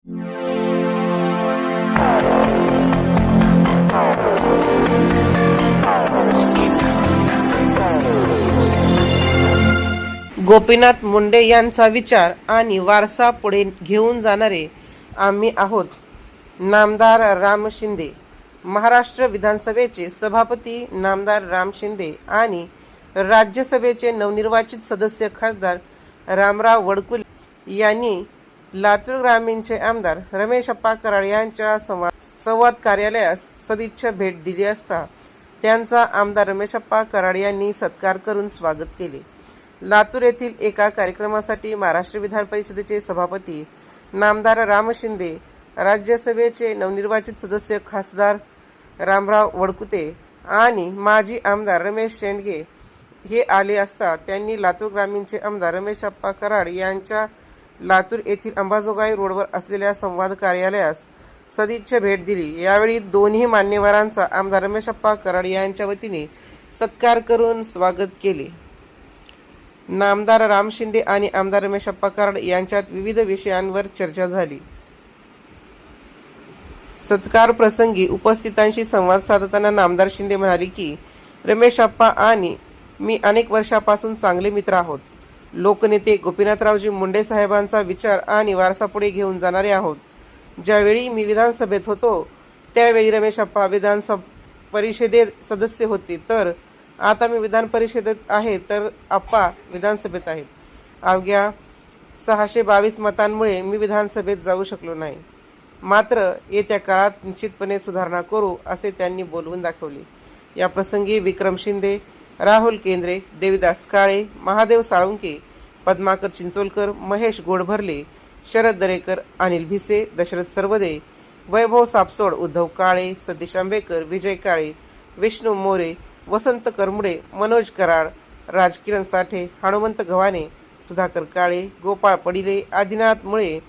गोपीनाथ मुंडे यांचा विचार आणि वारसा पुढे घेऊन जाणारे आम्ही आहोत. नामदार राम शिंदे. महाराष्ट्र विधानसभेचे सभापती नामदार राम शिंदे आणि राज्यसभेचे नवनिर्वाचित सदस्य खासदार रामराव वडकुले यांनी लातूर ग्रामीणचे आमदार रमेश अप्पा कराड यांच्या संवाद कार्यालयास सदिच्छा भेट दिली असता त्यांचा आमदार रमेश अप्पा कराड यांनी सत्कार करून स्वागत केले. लातूर येथील एका कार्यक्रमासाठी महाराष्ट्र विधान परिषदेचे सभापती नामदार राम शिंदे, राज्यसभेचे नवनिर्वाचित सदस्य खासदार रामराव वडकुते आणि माजी आमदार रमेश शेंडगे हे आले असता त्यांनी लातूर ग्रामीणचे आमदार रमेश अप्पा कराड यांच्या लातूर येथील अंबाजोगाई रोडवर असलेल्या संवाद कार्यालयास सदिच्छा भेट दिली. यावेळी दोन्ही मान्यवरांचा आमदार रमेश अप्पा कराड यांच्या वतीने सत्कार करून स्वागत केले. नामदार राम शिंदे आणि आमदार रमेश अप्पा कराड यांच्यात विविध विषयांवर चर्चा झाली. सत्कार प्रसंगी उपस्थितांशी संवाद साधताना नामदार शिंदे म्हणाले की रमेश अप्पा आणि मी अनेक वर्षापासून चांगले मित्र आहोत. लोकनेते गोपीनाथरावजी मुंडे साहेबांचा विचार आणि वारसा पुढे घेऊन जाणारे आहोत. ज्यावेळी मी विधानसभेत होतो त्यावेळी रमेश अप्पा विधानसभा परिषदेत सदस्य होते, तर आता मी विधान परिषदेत आहे तर अप्पा विधानसभेत आहेत. अवघ्या 622 मतांमुळे मी विधानसभेत जाऊ शकलो नाही. मात्र येत्या काळात निश्चितपणे सुधारणा करू असे त्यांनी बोलवून दाखवले. या प्रसंगी विक्रम शिंदे, राहुल केंद्रे, देविदास काळे, महादेव साळुंके, पद्माकर चिंचोलकर, महेश गोडभरले, शरद दरेकर, अनिल भिसे, दशरथ सरवदे, वैभव सापसोड, उद्धव काळे, सतीश आंबेकर, विजय काळे, विष्णू मोरे, वसंत करमुडे, मनोज कराड, राजकिरण साठे, हनुमंत गव्हाणे, सुधाकर काळे, गोपाळ पडिले, आदिनाथ मुळे,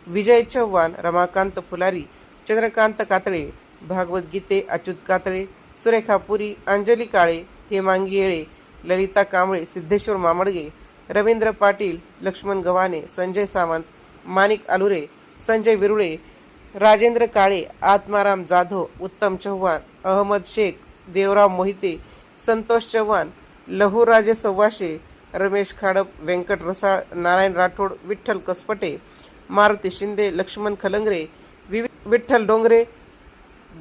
विजय चव्हाण, रमाकांत फुलारी, चंद्रकांत कातळे, भागवत गीते, अच्युत कातळे, सुरेखा पुरी, अंजली काळे, हेमांगी येळे, ललिता कांबळे, सिद्धेश्वर मामडगे, रवींद्र पाटील, लक्ष्मण गव्हाणे, संजय सावंत, माणिक आलुरे, संजय विरुळे, राजेंद्र काळे, आत्माराम जाधव, उत्तम चव्हाण, अहमद शेख, देवराव मोहिते, संतोष चव्हाण, लहूराजे सव्वाशे, रमेश खाडप, व्यंकट रसाळ, नारायण राठोड, विठ्ठल कसपटे, मारुती शिंदे, लक्ष्मण खलंगरे, विठ्ठल डोंगरे,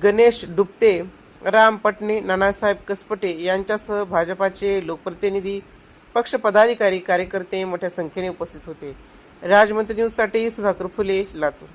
गणेश डुप्ते, राम पटणे, नानासाहेब कसपटे यांच्यासह भाजपाचे लोकप्रतिनिधी, पक्ष पदाधिकारी, कार्यकर्ते मोठ्या संख्येने उपस्थित होते. राजमंत्री न्यूजसाठी सुधाकर फुले, लातूर.